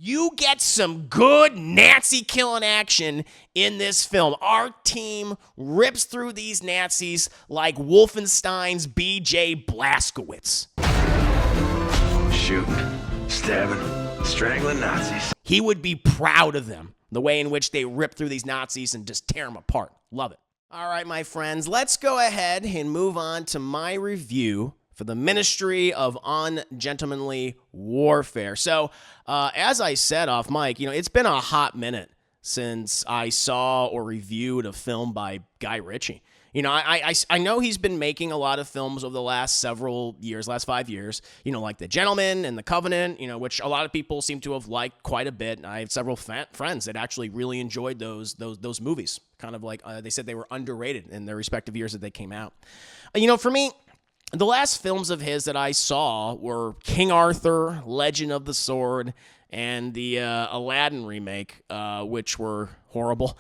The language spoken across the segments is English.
You get some good Nazi killing action in this film. Our team rips through these Nazis like Wolfenstein's B.J. Blazkowicz. Shooting, stabbing, strangling Nazis. He would be proud of them, the way in which they rip through these Nazis and just tear them apart. Love it. All right, my friends, let's go ahead and move on to my review for the Ministry of Ungentlemanly Warfare. So, as I said off mic, it's been a hot minute since I saw or reviewed a film by Guy Ritchie. I know he's been making a lot of films over the last several years, last 5 years, like The Gentleman and The Covenant, which a lot of people seem to have liked quite a bit. And I have several friends that actually really enjoyed those movies. Kind of like they said they were underrated in their respective years that they came out. For me, the last films of his that I saw were King Arthur, Legend of the Sword, and the Aladdin remake, which were horrible.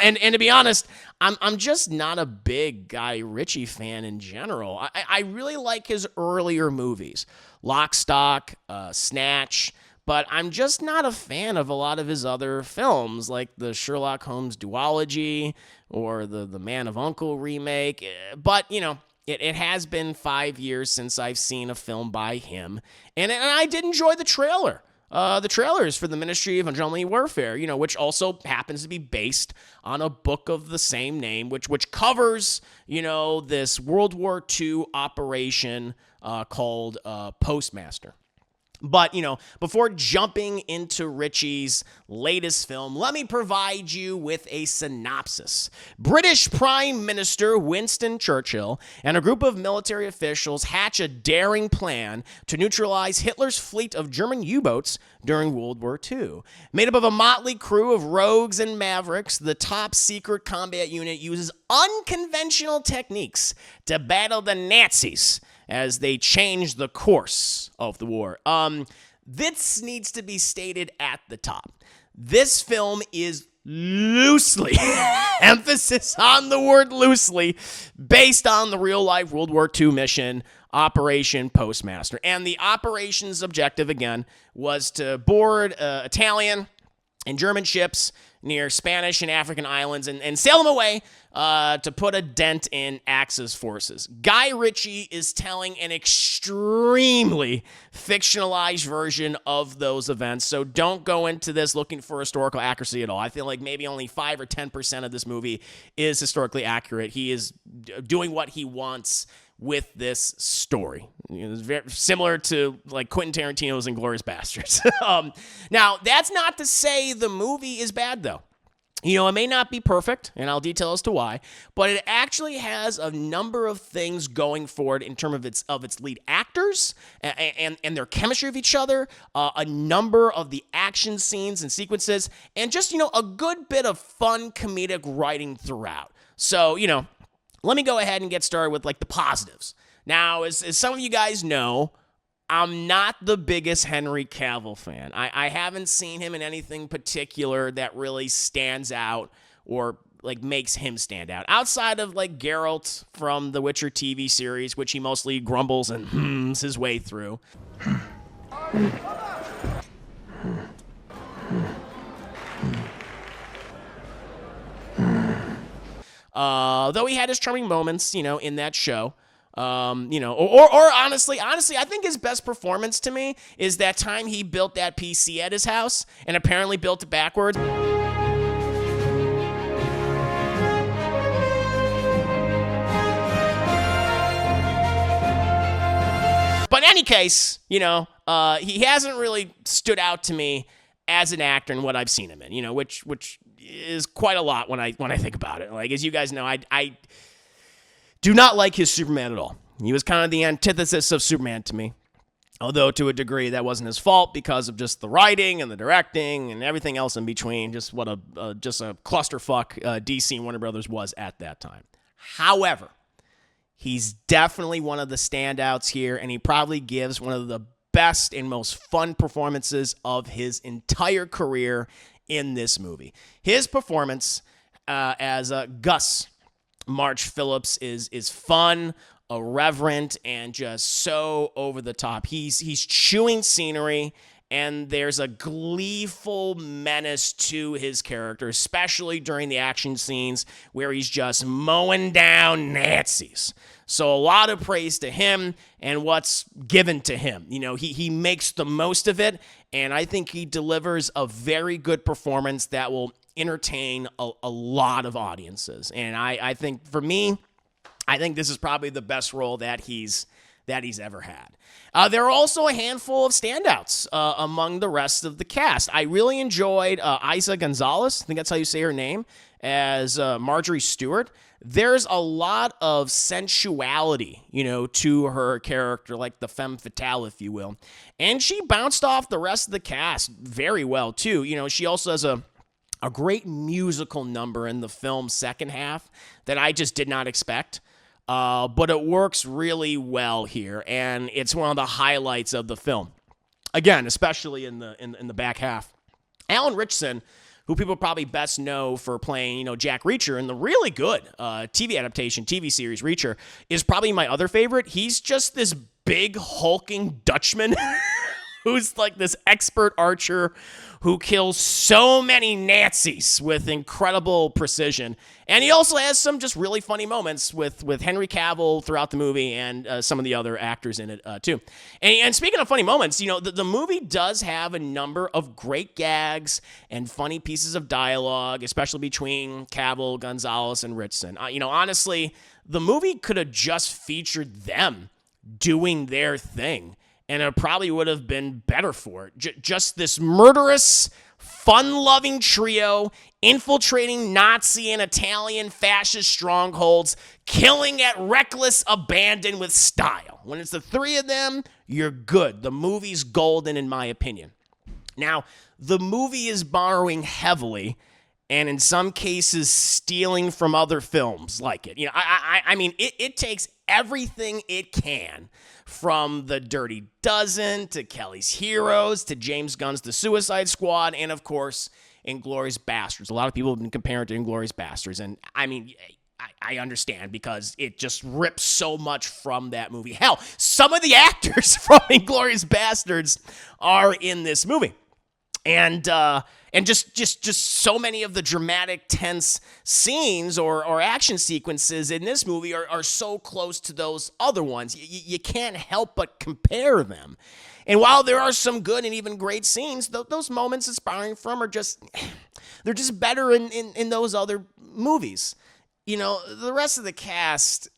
and to be honest, I'm just not a big Guy Ritchie fan in general. I really like his earlier movies, Lock, Stock, Snatch, but I'm just not a fan of a lot of his other films, like the Sherlock Holmes duology or the Man of U.N.C.L.E. remake. But, it has been 5 years since I've seen a film by him, and I did enjoy the trailer. The trailers for the Ministry of Ungentlemanly Warfare, which also happens to be based on a book of the same name, which covers, this World War II operation called Postmaster. But, before jumping into Ritchie's latest film, let me provide you with a synopsis. British Prime Minister Winston Churchill and a group of military officials hatch a daring plan to neutralize Hitler's fleet of German U-boats during World War II. Made up of a motley crew of rogues and mavericks, the top-secret combat unit uses unconventional techniques to battle the Nazis as they change the course of the war. This needs to be stated at the top. This film is loosely, emphasis on the word loosely, based on the real-life World War II mission, Operation Postmaster. And the operation's objective, again, was to board Italian and German ships near Spanish and African islands and sail them away to put a dent in Axis forces. Guy Ritchie is telling an extremely fictionalized version of those events, so don't go into this looking for historical accuracy at all. I feel like maybe only 5 or 10% of this movie is historically accurate. He is doing what he wants with this story. It's very similar to like Quentin Tarantino's Inglourious Basterds. Now, that's not to say the movie is bad, though. It may not be perfect, and I'll detail as to why, but it actually has a number of things going for it in terms of its lead actors and their chemistry with each other, a number of the action scenes and sequences, and just, a good bit of fun comedic writing throughout. So, let me go ahead and get started with, the positives. Now, as some of you guys know, I'm not the biggest Henry Cavill fan. I haven't seen him in anything particular that really stands out or, makes him stand out. Outside of, Geralt from the Witcher TV series, which he mostly grumbles and hums his way through. Though he had his charming moments, in that show. Or honestly, I think his best performance to me is that time he built that PC at his house and apparently built it backwards. But in any case, he hasn't really stood out to me as an actor in what I've seen him in, which is quite a lot when I think about it. As you guys know, I do not like his Superman at all. He was kind of the antithesis of Superman to me. Although to a degree that wasn't his fault because of just the writing and the directing and everything else in between. Just what a clusterfuck DC and Warner Brothers was at that time. However, he's definitely one of the standouts here, and he probably gives one of the best and most fun performances of his entire career in this movie. His performance as Gus March Phillips is fun, irreverent, and just so over the top. He's chewing scenery and there's a gleeful menace to his character, especially during the action scenes where he's just mowing down Nazis. So a lot of praise to him and what's given to him. You know, he makes the most of it, and I think he delivers a very good performance that will entertain a lot of audiences. And I think, for me, I think this is probably the best role that he's ever had. There are also a handful of standouts among the rest of the cast. I really enjoyed Isa Gonzalez, I think that's how you say her name, as Marjorie Stewart. There's a lot of sensuality, you know, to her character, like the femme fatale, if you will. And she bounced off the rest of the cast very well, too. You know, she also has a great musical number in the film's second half that I just did not expect. But it works really well here, and it's one of the highlights of the film. Again, especially in the back half. Alan Ritchson, who people probably best know for playing, you know, Jack Reacher in the really good TV adaptation, TV series Reacher, is probably my other favorite. He's just this big hulking Dutchman who's like this expert archer who kills so many Nazis with incredible precision. And he also has some just really funny moments with Henry Cavill throughout the movie and some of the other actors in it too. And speaking of funny moments, you know, the movie does have a number of great gags and funny pieces of dialogue, especially between Cavill, Gonzalez, and Ritchson. You know, honestly, the movie could have just featured them doing their thing, and it probably would have been better for it. Just this murderous, fun-loving trio infiltrating Nazi and Italian fascist strongholds, killing at reckless abandon with style. When it's the three of them, you're good. The movie's golden, in my opinion. Now, the movie is borrowing heavily, and in some cases stealing from other films like it. You know, I mean, it takes everything it can, from The Dirty Dozen to Kelly's Heroes to James Gunn's The Suicide Squad, and of course, Inglourious Basterds. A lot of people have been comparing it to Inglourious Basterds, and I mean, I understand, because it just rips so much from that movie. Hell, some of the actors from Inglourious Basterds are in this movie. And just so many of the dramatic, tense scenes or action sequences in this movie are so close to those other ones. You can't help but compare them. And while there are some good and even great scenes, those moments inspiring from are just, they're just better in those other movies. You know, the rest of the cast,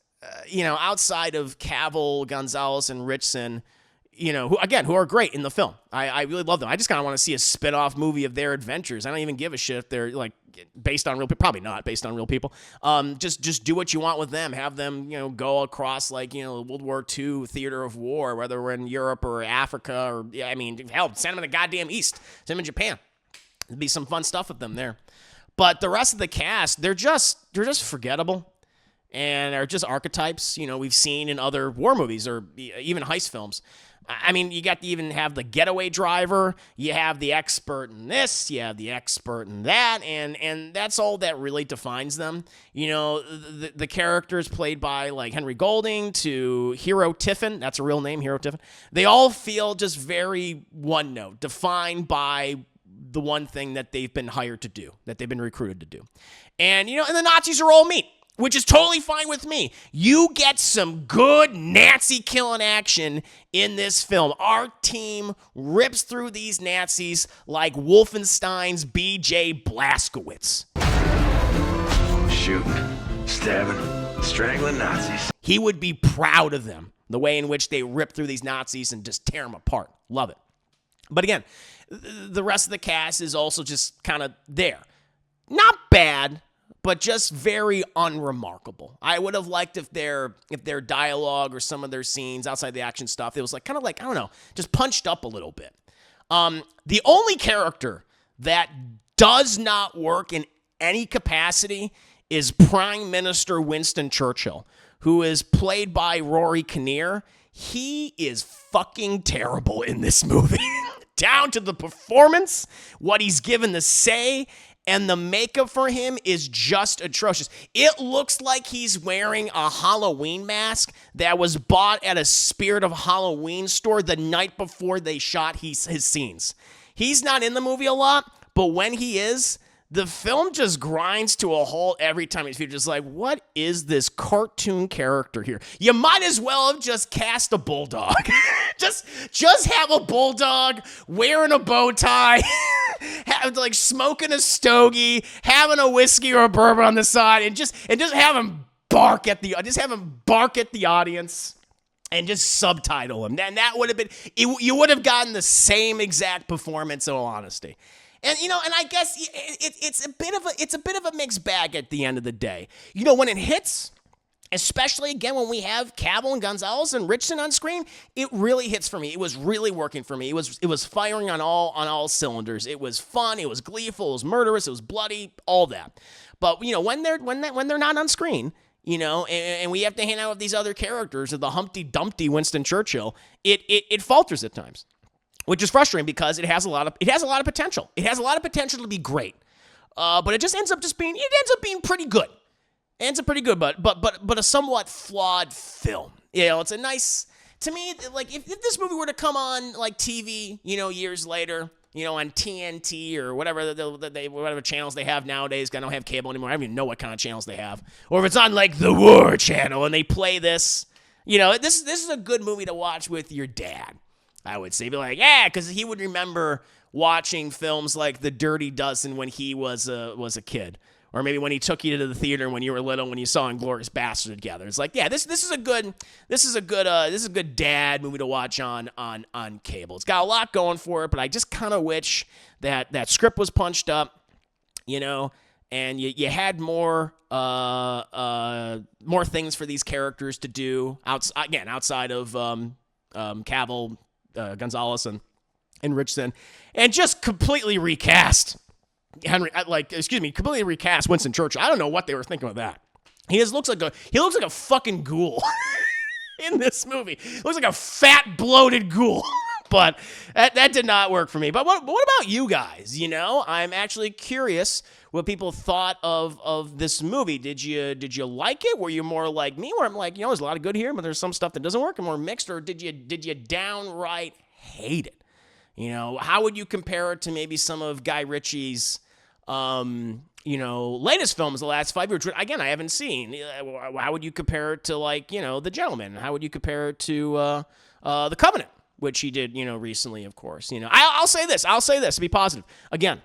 you know, outside of Cavill, Gonzalez, and Ritchson, you know, who are great in the film. I really love them. I just kind of want to see a spin-off movie of their adventures. I don't even give a shit if they're like based on real people. Probably not based on real people. Just do what you want with them. Have them, you know, go across, like, you know, World War II theater of war, whether we're in Europe or Africa or, yeah, I mean, hell, send them in the goddamn East. Send them in Japan. There'd be some fun stuff with them there. But the rest of the cast, they're just forgettable. And are just archetypes, you know, we've seen in other war movies or even heist films. I mean, you got to even have the getaway driver, you have the expert in this, you have the expert in that, and that's all that really defines them. You know, the characters played by, like, Henry Golding to Hero Tiffin, that's a real name, Hero Tiffin, they all feel just very one note, defined by the one thing that they've been hired to do, that they've been recruited to do. And, you know, and the Nazis are all meat, which is totally fine with me. You get some good Nazi killing action in this film. Our team rips through these Nazis like Wolfenstein's B.J. Blazkowicz. Shooting, stabbing, strangling Nazis. He would be proud of them, the way in which they rip through these Nazis and just tear them apart. Love it. But again, the rest of the cast is also just kind of there. Not bad, but just very unremarkable. I would have liked if their dialogue or some of their scenes outside the action stuff, it was like kind of like, I don't know, just punched up a little bit. The only character that does not work in any capacity is Prime Minister Winston Churchill, who is played by Rory Kinnear. He is fucking terrible in this movie. Down to the performance, what he's given to say, and the makeup for him is just atrocious. It looks like he's wearing a Halloween mask that was bought at a Spirit of Halloween store the night before they shot his scenes. He's not in the movie a lot, but when he is, the film just grinds to a halt every time he's featured. Just like, what is this cartoon character here? You might as well have just cast a bulldog. just have a bulldog wearing a bow tie, like smoking a stogie, having a whiskey or a bourbon on the side, and just have him bark at the audience. And just subtitle him. And that would have been, you would have gotten the same exact performance, in all honesty. And, and I guess it's a bit of a mixed bag at the end of the day. When it hits, especially, again, when we have Cavill and Gonzalez and Richardson on screen, it really hits for me. It was really working for me. It was firing on all cylinders. It was fun. It was gleeful. It was murderous. It was bloody. All that. But, when they're not on screen, and we have to hang out with these other characters of the Humpty Dumpty Winston Churchill, it falters at times. Which is frustrating because it has a lot of potential. It has a lot of potential to be great, but it just ends up being pretty good. It ends up pretty good, but a somewhat flawed film. It's a nice, to me, like if this movie were to come on like TV, years later, on TNT or whatever whatever channels they have nowadays. I don't have cable anymore. I don't even know what kind of channels they have. Or if it's on like the War Channel and they play this, this is a good movie to watch with your dad. I would say, be like, yeah, because he would remember watching films like The Dirty Dozen when he was a kid, or maybe when he took you to the theater when you were little, when you saw Inglourious Basterds together. It's like, yeah, this is a good dad movie to watch on cable. It's got a lot going for it, but I just kind of wish that script was punched up, and you had more things for these characters to do outside of Cavill, Gonzalez and Richardson, and just completely recast completely recast Winston Churchill. I don't know what they were thinking with that. He looks like a fucking ghoul in this movie. He looks like a fat, bloated ghoul. But that did not work for me. But what about you guys? I'm actually curious what people thought of this movie. Did you like it? Were you more like me, where I'm like, there's a lot of good here, but there's some stuff that doesn't work, and more mixed? Or did you downright hate it? How would you compare it to maybe some of Guy Ritchie's latest films the last 5 years? Again, I haven't seen. How would you compare it to The Gentleman? How would you compare it to The Covenant, which he did recently, of course? I'll say this to be positive. Again,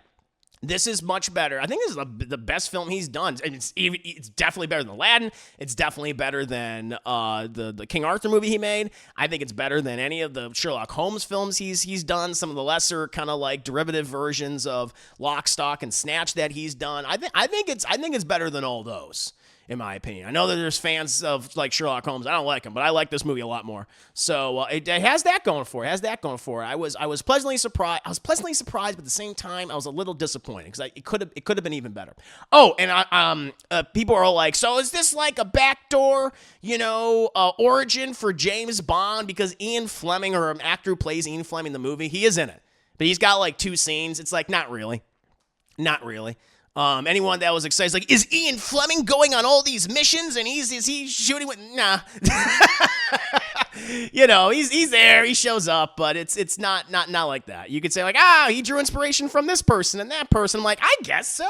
this is much better. I think this is the best film he's done. And it's definitely better than Aladdin. It's definitely better than the King Arthur movie he made. I think it's better than any of the Sherlock Holmes films he's done. Some of the lesser kind of like derivative versions of Lock, Stock, and Snatch that he's done. I think it's better than all those, in my opinion. I know that there's fans of like Sherlock Holmes. I don't like him, but I like this movie a lot more. So it has that going for it. I was pleasantly surprised. I was pleasantly surprised, but at the same time, I was a little disappointed because it could have been even better. Oh, and people are like, so is this like a backdoor, origin for James Bond? Because Ian Fleming, or an actor who plays Ian Fleming in the movie, he is in it, but he's got like 2 scenes. It's like, not really. Anyone that was excited is like, is Ian Fleming going on all these missions and is he shooting with? Nah. He's there, he shows up, but it's not like that. You could say like, he drew inspiration from this person and that person. I'm like, I guess so.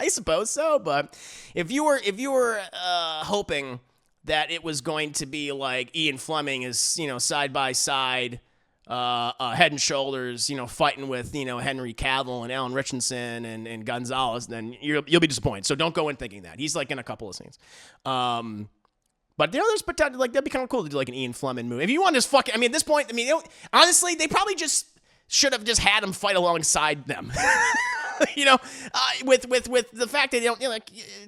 I suppose so. But if you were hoping that it was going to be like Ian Fleming is, side by side, head and shoulders, fighting with, Henry Cavill and Alan Richardson and Gonzalez, then you'll be disappointed. So don't go in thinking that. He's like in a couple of scenes. But there's potential, like, that'd be kind of cool to do like an Ian Fleming movie. If you want this at this point, honestly, they probably just should have just had him fight alongside them. With the fact that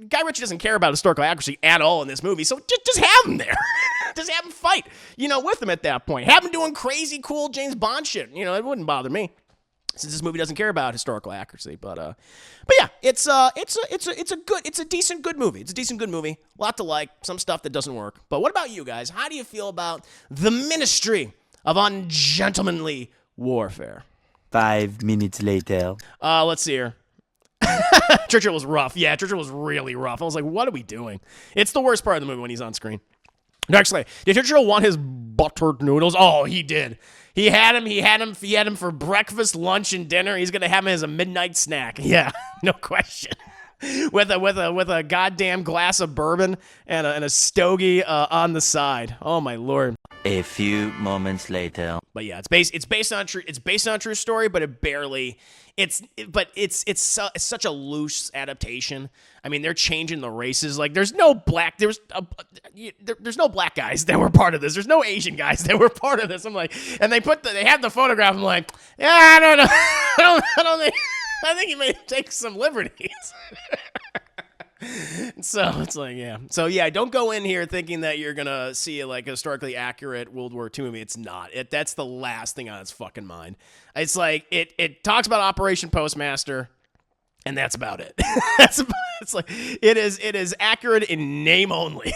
Guy Ritchie doesn't care about historical accuracy at all in this movie, so just have him there. Just have him fight, with him at that point. Have him doing crazy, cool James Bond shit. It wouldn't bother me, since this movie doesn't care about historical accuracy. But yeah, it's a decent good movie. It's a decent good movie. A lot to like. Some stuff that doesn't work. But what about you guys? How do you feel about the Ministry of Ungentlemanly Warfare? 5 minutes later. Let's see here. Churchill was rough. Yeah, Churchill was really rough. I was like, what are we doing? It's the worst part of the movie when he's on screen. Dark Slave. Did Churchill want his buttered noodles? Oh, he did. He had him for breakfast, lunch, and dinner. He's gonna have him as a midnight snack. Yeah, no question. with a goddamn glass of bourbon and a stogie on the side. Oh my lord. A few moments later. But yeah, it's based on a true story, but it's such a loose adaptation. I mean, they're changing the races. Like there's no black guys that were part of this. There's no Asian guys that were part of this. I'm like, and they have the photograph. I'm like, yeah, I don't know. I don't think. I think you may take some liberties. So it's like, yeah. So yeah, don't go in here thinking that you're gonna see like a historically accurate World War II movie. It's not. That's the last thing on its fucking mind. It's like it talks about Operation Postmaster, and that's about it. It's like it is accurate in name only.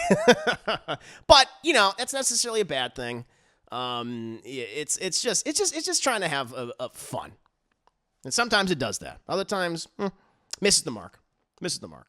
But you know, that's not necessarily a bad thing. It's just trying to have a fun. And sometimes it does that. Other times, misses the mark. Misses the mark.